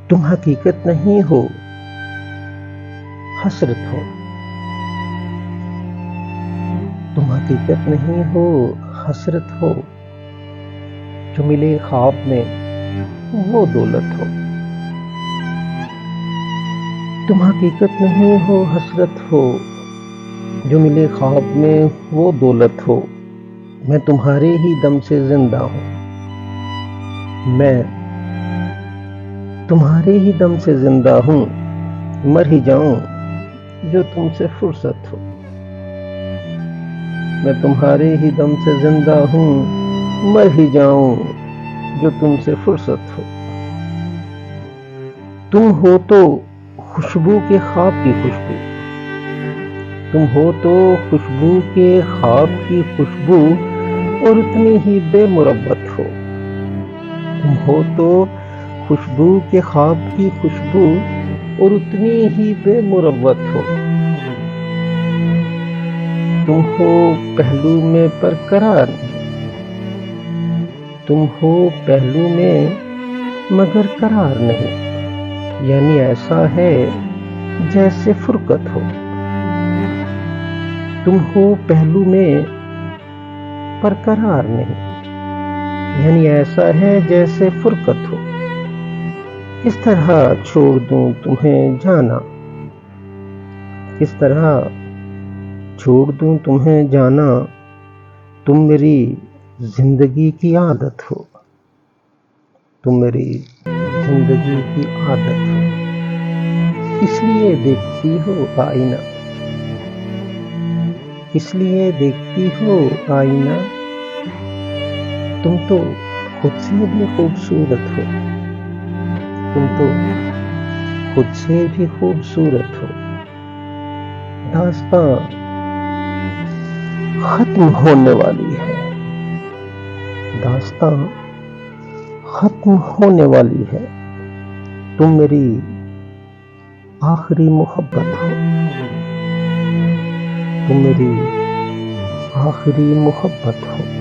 تم حقیقت نہیں ہو، حسرت ہو. تم حقیقت نہیں ہو، حسرت ہو. جو ملے خواب میں وہ دولت ہو. تم حقیقت نہیں ہو، حسرت ہو. جو ملے خواب میں وہ دولت ہو. میں تمہارے ہی دم سے زندہ ہوں. میں تمہارے ہی دم سے زندہ ہوں. مر ہی جاؤں جو تم سے فرصت ہو. میں تمہارے ہی دم سے زندہ ہوں. مر ہی جاؤں جو تم سے فرصت ہو. تم ہو تو خوشبو کے خواب کی خوشبو. تم ہو تو خوشبو کے خواب کی خوشبو اور اتنی ہی بے مروت ہو. تم ہو تو خوشبو کے خواب کی خوشبو اور اتنی ہی بے مروت ہو. تم ہو پہلو میں پر قرار نہیں. تم ہو پہلو میں مگر قرار نہیں. یعنی ایسا ہے جیسے فرقت ہو. تم ہو پہلو میں پر قرار نہیں. یعنی ایسا ہے جیسے فرقت ہو. کس طرح چھوڑ دوں تمہیں جانا. کس طرح چھوڑ دوں تمہیں جانا. تم میری زندگی کی عادت ہو. تم میری زندگی کی عادت ہو. اس لیے دیکھتی ہو آئینہ. اس لیے دیکھتی ہو آئینہ. تم تو خود سے بھی خوبصورت ہو. تم تو خود سے بھی خوبصورت ہو. داستاں ختم ہونے والی ہے. داستاں ختم ہونے والی ہے. تم میری آخری محبت ہو. تم میری آخری محبت ہو.